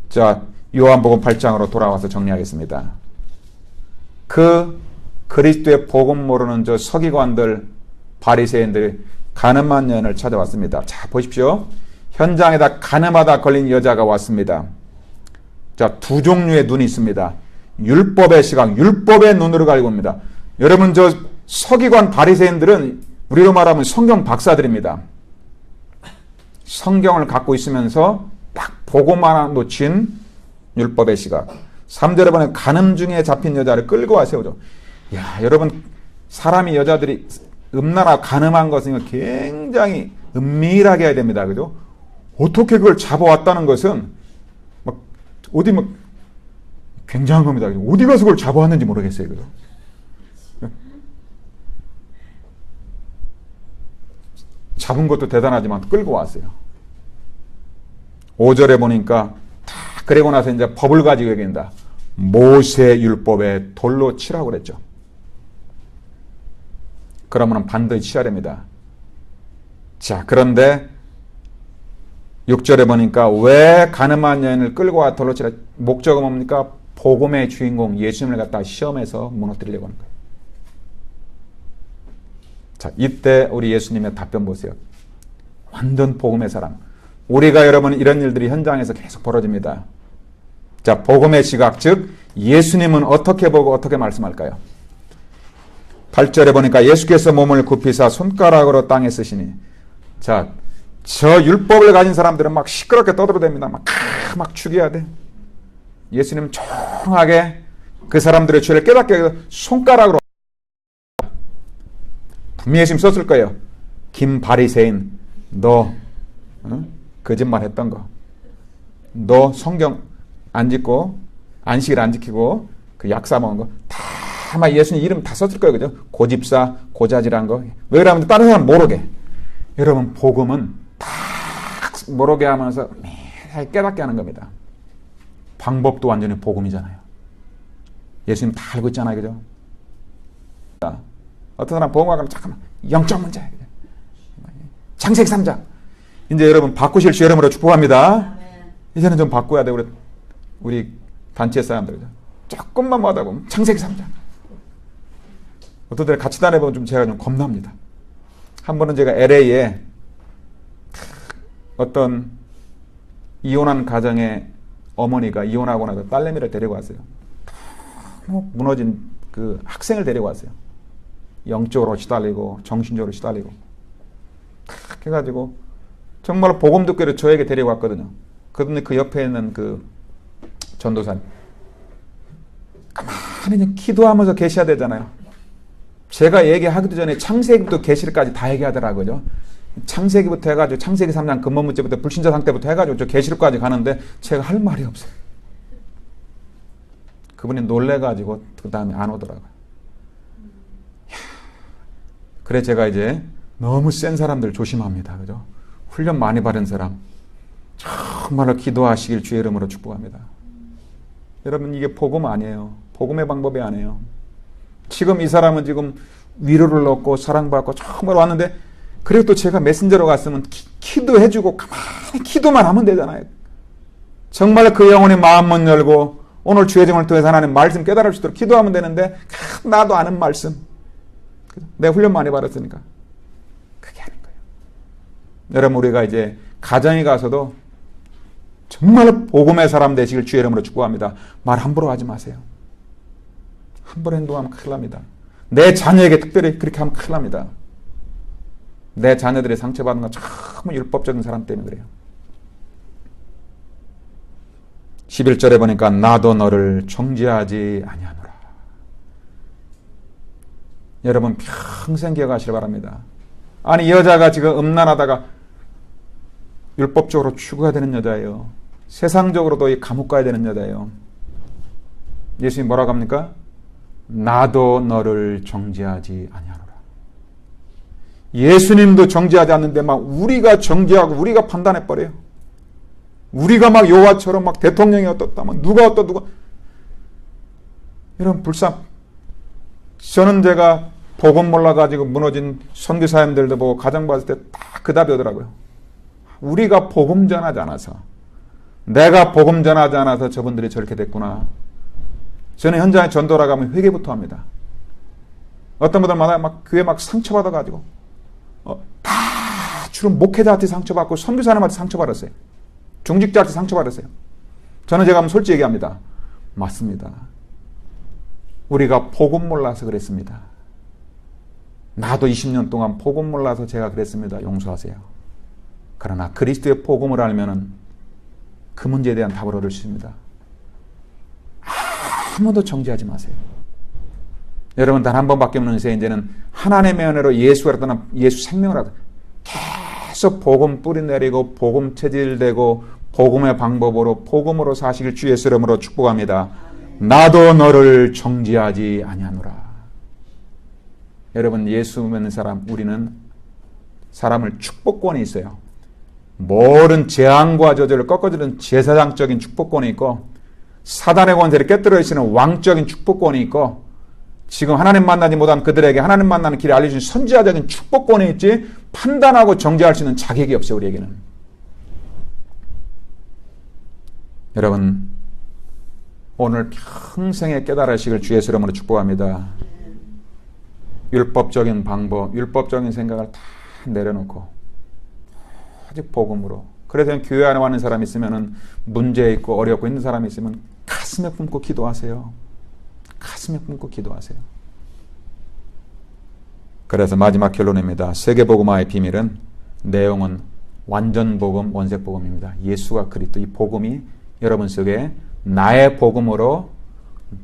자, 요한복음 8장으로 돌아와서 정리하겠습니다. 그 그리스도의 복음 모르는 저 서기관들, 바리새인들이 가늠한 여인을 찾아왔습니다. 자, 보십시오. 현장에다 가늠하다 걸린 여자가 왔습니다. 자, 두 종류의 눈이 있습니다. 율법의 시각, 율법의 눈으로 갈고 옵니다. 여러분, 저 서기관 바리새인들은 우리로 말하면 성경 박사들입니다. 성경을 갖고 있으면서 딱 보고만 놓친 율법의 시각. 3절에 보면 간음 중에 잡힌 여자를 끌고 와 세우죠. 야, 여러분, 사람이 여자들이 음란하고 간음한 것은 굉장히 은밀하게 해야 됩니다. 그죠? 어떻게 그걸 잡아왔다는 것은 막 어디 막 굉장한 겁니다. 어디 가서 그걸 잡아왔는지 모르겠어요. 그죠? 잡은 것도 대단하지만 끌고 왔어요. 5절에 보니까 다 그리고 나서 이제 법을 가지고 얘기한다. 모세 율법에 돌로 치라고 그랬죠. 그러면 반드시 치야 됩니다. 자, 그런데 6절에 보니까 왜 가늠한 여인을 끌고 와 돌로 치라? 목적은 뭡니까? 복음의 주인공 예수님을 갖다 시험해서 무너뜨리려고 하는 거예요. 자, 이때 우리 예수님의 답변 보세요. 완전 복음의 사람. 우리가 여러분 이런 일들이 현장에서 계속 벌어집니다. 자, 복음의 시각, 즉 예수님은 어떻게 보고 어떻게 말씀할까요? 8절에 보니까 예수께서 몸을 굽히사 손가락으로 땅에 쓰시니, 자, 저 율법을 가진 사람들은 막 시끄럽게 떠들어댑니다. 막 죽여야 돼. 예수님 조용하게 그 사람들의 죄를 깨닫게 해서 손가락으로, 분명히 예수님 썼을 거예요. 김 바리새인, 너 거짓말 했던 거, 너 성경 안 짓고 안식일 안 지키고 그 약사 먹은 거 다 막 예수님 이름 다 썼을 거예요. 그죠? 고집사, 고자질한 거. 왜 그러면 다른 사람 모르게. 여러분, 복음은 다 모르게 하면서 매일 깨닫게 하는 겁니다. 방법도 완전히 복음이잖아요. 예수님 다 알고 있잖아요. 그죠? 어떤 사람 복음 가면 잠깐만 영적 문제. 창세기 3장. 이제 여러분 바꾸실 주 이름으로 축복합니다. 이제는 좀 바꿔야 돼. 우리 단체 사람들. 조금만 하다 보면 창세기 3장. 어떤 때 같이 다녀보면 좀 제가 좀 겁납니다. 한 번은 제가 LA에 어떤 이혼한 가정의 어머니가 이혼하고 나서 딸내미를 데리고 왔어요. 무너진 그 학생을 데리고 왔어요. 영적으로 시달리고 정신적으로 시달리고 해가지고 정말 복음 듣기를 저에게 데리고 왔거든요. 그런데 그 옆에 있는 그 전도사님 가만히 기도하면서 계셔야 되잖아요. 제가 얘기하기도 전에 창세기부터 계시록까지 다 얘기하더라고요. 창세기부터 해가지고 창세기 3장 근본문제부터 불신자 상태부터 해가지고 저 계시록까지 가는데 제가 할 말이 없어요. 그분이 놀래가지고 그 다음에 안 오더라고요. 그래 제가 이제 너무 센 사람들 조심합니다. 그죠? 훈련 많이 받은 사람 정말로 기도하시길 주의 이름으로 축복합니다. 여러분 이게 복음 아니에요. 복음의 방법이 아니에요. 지금 이 사람은 지금 위로를 얻고 사랑받고 정말 왔는데 그리고 또 제가 메신저로 갔으면 기도해주고 가만히 기도만 하면 되잖아요. 정말 그 영혼의 마음문 열고 오늘 주의 정을 통해서 하나님 말씀 깨달을 수 있도록 기도하면 되는데 나도 아는 말씀 내 훈련 많이 받았으니까 그게 아닌 거예요. 여러분 우리가 이제 가정에 가서도 정말 복음의 사람 되시길 주의 이름으로 축복합니다. 말 함부로 하지 마세요. 함부로 행동하면 큰일 납니다. 내 자녀에게 특별히 그렇게 하면 큰일 납니다. 내 자녀들이 상처받는 건 정말 율법적인 사람 때문에 그래요. 11절에 보니까 나도 너를 정죄하지 아니하노라. 여러분 평생 기억하시길 바랍니다. 아니 이 여자가 지금 음란하다가 율법적으로 죽어야 되는 여자예요. 세상적으로도 이 감옥 가야 되는 여자예요. 예수님이 뭐라고 합니까? 나도 너를 정죄하지 아니하노라. 예수님도 정죄하지 않는데 막 우리가 정죄하고 우리가 판단해버려요. 우리가 막 요하처럼 막 대통령이 어떻다, 막 누가 어떠. 이런 불쌍. 저는 제가 복음 몰라가지고 무너진 선교사님들도 보고 가정 봤을 때 다 그 답이 오더라고요. 우리가 복음 전하지 않아서, 내가 복음 전하지 않아서 저분들이 저렇게 됐구나. 저는 현장에 전도라 가면 회개부터 합니다. 어떤 분들마다 막 교회 막 상처받아가지고 다 주로 목회자한테 상처받고 선교사님한테 상처받았어요. 중직자한테 상처받았어요. 저는 제가 한번 솔직히 얘기합니다. 맞습니다. 우리가 복음 몰라서 그랬습니다. 나도 20년 동안 복음 몰라서 제가 그랬습니다. 용서하세요. 그러나 그리스도의 복음을 알면은 그 문제에 대한 답을 얻을 수 있습니다. 아무도 정죄하지 마세요. 여러분 단 한 번밖에 없는 인생 이제는 하나님의 은혜로 예수가 떠난 예수 생명을 하다 계속 복음 뿌리 내리고 복음 체질되고 복음의 방법으로 복음으로 사시길 주 예수 이름으로 축복합니다. 나도 너를 정죄하지 아니하노라. 여러분 예수 믿는 사람 우리는 사람을 축복권이 있어요. 모든 재앙과 저주를 꺾어주는 제사장적인 축복권이 있고 사단의 권세를 깨뜨려주시는 왕적인 축복권이 있고 지금 하나님 만나지 못한 그들에게 하나님 만나는 길을 알려주신 선지자적인 축복권이 있지 판단하고 정죄할 수 있는 자격이 없어요. 우리에게는. 여러분 오늘 평생에 깨달으시길 주의 이름으로 축복합니다. 율법적인 방법, 율법적인 생각을 다 내려놓고 아직 복음으로. 그래서 교회 안에 와는 사람이 있으면 문제 있고 어렵고 있는 사람이 있으면 가슴에 품고 기도하세요. 가슴에 품고 기도하세요. 그래서 마지막 결론입니다. 세계복음화의 비밀은 내용은 완전 복음, 원색 복음입니다. 예수가 그리스도 이 복음이 여러분 속에 나의 복음으로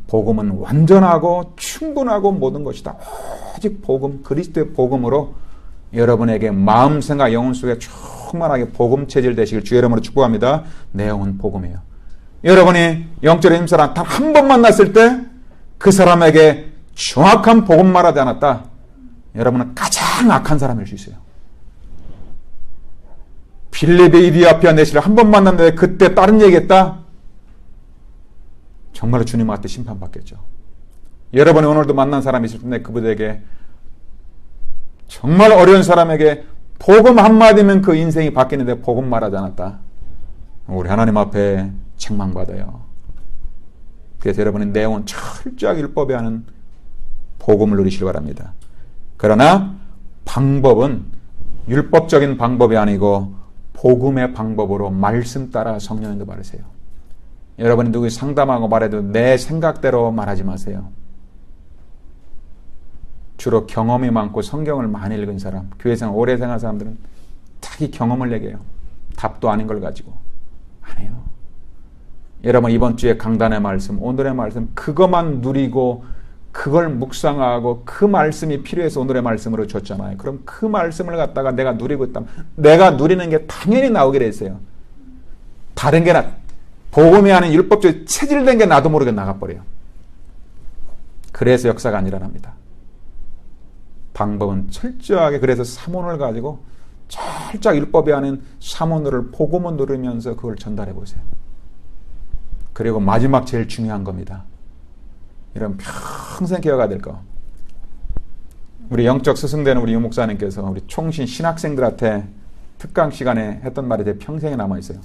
복음은 완전하고 충분하고 모든 것이다. 오직 복음, 그리스도의 복음으로 여러분에게 마음, 생각, 영혼 속에 충만하게 복음 체질 되시길 주의 이름으로 축복합니다. 내용은 복음이에요. 여러분이 영적인 힘사람 단 한 번 만났을 때 그 사람에게 정확한 복음 말하지 않았다. 여러분은 가장 악한 사람일 수 있어요. 빌립의 이디오피아 내시를 한 번 만났는데 그때 다른 얘기했다. 정말로 주님한테 심판받겠죠. 여러분이 오늘도 만난 사람이 있을 텐데 그분에게 정말 어려운 사람에게 복음 한마디면 그 인생이 바뀌는데 복음 말하지 않았다. 우리 하나님 앞에 책망받아요. 그래서 여러분의 내용은 철저하게 율법에 하는 복음을 누리시기 바랍니다. 그러나 방법은 율법적인 방법이 아니고 복음의 방법으로 말씀 따라 성령님도 바르세요. 여러분이 누구 상담하고 말해도 내 생각대로 말하지 마세요. 주로 경험이 많고 성경을 많이 읽은 사람, 교회생활 오래 생활한 사람들은 자기 경험을 얘기해요. 답도 아닌 걸 가지고. 아니에요. 여러분 이번 주에 강단의 말씀, 오늘의 말씀 그것만 누리고 그걸 묵상하고 그 말씀이 필요해서 오늘의 말씀으로 줬잖아요. 그럼 그 말씀을 갖다가 내가 누리고 있다면 내가 누리는 게 당연히 나오게 돼 있어요. 다른 게 복음이 아닌 율법적으로 체질된 게 나도 모르게 나가버려요. 그래서 역사가 안 일어납니다. 방법은 철저하게 그래서 사문을 가지고 철저하게 율법이 아닌 사문을 복음을 누리면서 그걸 전달해 보세요. 그리고 마지막 제일 중요한 겁니다. 이런 평생 기억해야 될 거. 우리 영적 스승되는 우리 유목사님께서 우리 총신 신학생들한테 특강 시간에 했던 말이 제 평생에 남아있어요.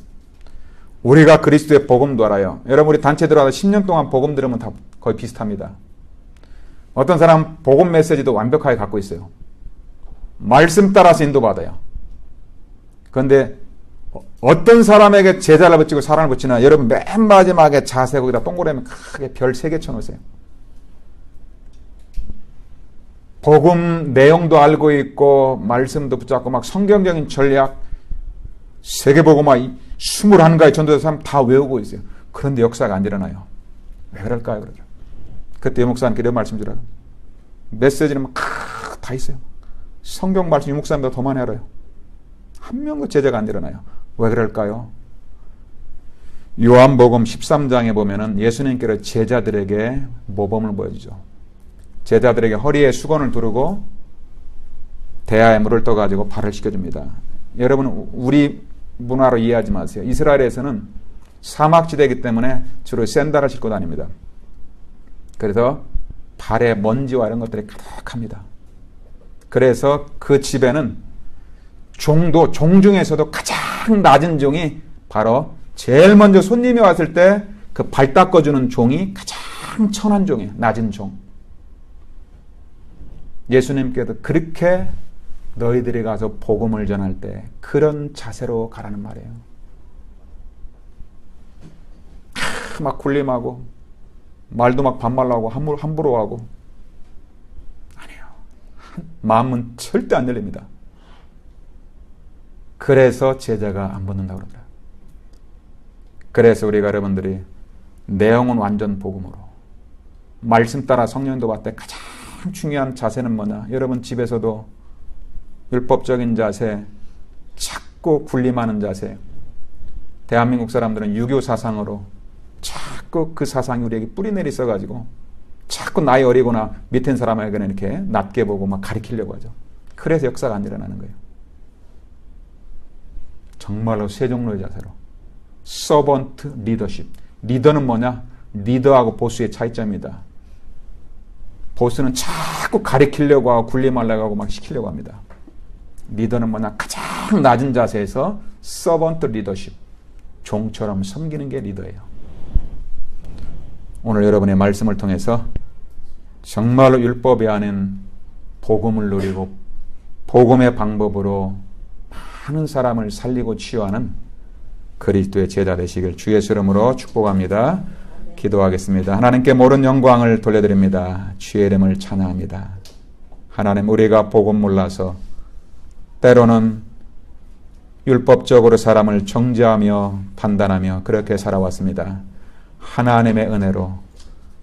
우리가 그리스도의 복음도 알아요. 여러분 우리 단체 들어와서 10년 동안 복음 들으면 다 거의 비슷합니다. 어떤 사람 복음 메시지도 완벽하게 갖고 있어요. 말씀 따라서 인도받아요. 그런데 어떤 사람에게 제자를 붙이고 사랑을 붙이나 여러분 맨 마지막에 자세 거기다 동그라미 크게 별 3개 쳐놓으세요. 복음 내용도 알고 있고 말씀도 붙잡고 막 성경적인 전략 세계복음 21가지 전도자 사람 다 외우고 있어요. 그런데 역사가 안 일어나요. 왜 그럴까요? 그러죠. 그때 유목사님께 이런 말씀 주라고. 메시지는 막 다 있어요. 성경 말씀 유목사님보다 더 많이 알아요. 한 명도 제자가 안 일어나요. 왜 그럴까요? 요한복음 13장에 보면은 예수님께서 제자들에게 모범을 보여주죠. 제자들에게 허리에 수건을 두르고 대야에 물을 떠가지고 발을 씻겨줍니다. 여러분 우리 문화로 이해하지 마세요. 이스라엘에서는 사막지대이기 때문에 주로 샌들을 신고 다닙니다. 그래서 발에 먼지와 이런 것들이 가득합니다. 그래서 그 집에는 종 중에서도 가장 낮은 종이 바로 제일 먼저 손님이 왔을 때 그 발 닦아주는 종이 가장 천한 종이에요. 낮은 종. 예수님께도 그렇게 너희들이 가서 복음을 전할 때 그런 자세로 가라는 말이에요. 막 군림하고 말도 막 반말로 하고 함부로 하고 아니에요. 마음은 절대 안 열립니다. 그래서 제자가 안 붙는다고 그럽니다. 그래서 우리가 여러분들이 내용은 완전 복음으로 말씀 따라 성령도 받을 때 가장 중요한 자세는 뭐냐? 여러분 집에서도 율법적인 자세, 자꾸 군림하는 자세. 대한민국 사람들은 유교 사상으로 자꾸 그 사상이 우리에게 뿌리내리 써가지고 자꾸 나이 어리거나 밑에 사람에게는 이렇게 낮게 보고 막 가리키려고 하죠. 그래서 역사가 안 일어나는 거예요. 정말로 세 종류의 자세로. 서번트 리더십. 리더는 뭐냐? 리더하고 보스의 차이점이다. 보스는 자꾸 가리키려고 하고 군림하려고 하고 막 시키려고 합니다. 리더는 뭐냐? 가장 낮은 자세에서 서번트 리더십. 종처럼 섬기는 게 리더예요. 오늘 여러분의 말씀을 통해서 정말로 율법이 아닌 복음을 누리고 복음의 방법으로 많은 사람을 살리고 치유하는 그리스도의 제자 되시길 주 예수 이름으로 축복합니다. 기도하겠습니다. 하나님께 모든 영광을 돌려드립니다. 주의 이름을 찬양합니다. 하나님 우리가 복음 몰라서 때로는 율법적으로 사람을 정죄하며 판단하며 그렇게 살아왔습니다. 하나님의 은혜로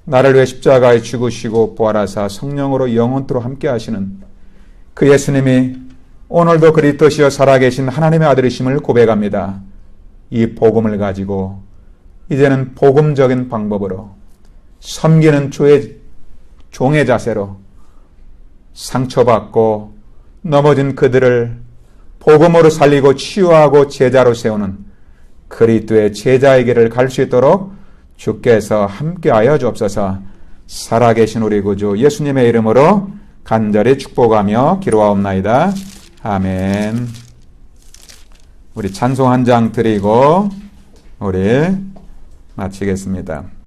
나를 위해 십자가에 죽으시고 부활하사 성령으로 영원토록 함께 하시는 그 예수님이 오늘도 그리스도시여 살아계신 하나님의 아들이심을 고백합니다. 이 복음을 가지고 이제는 복음적인 방법으로 섬기는 종의 자세로 상처받고 넘어진 그들을 복음으로 살리고 치유하고 제자로 세우는 그리스도의 제자의 길을 갈 수 있도록 주께서 함께하여 주옵소서. 살아계신 우리 구주 예수님의 이름으로 간절히 축복하며 기도하옵나이다. 아멘. 우리 찬송 한 장 드리고 우리 마치겠습니다.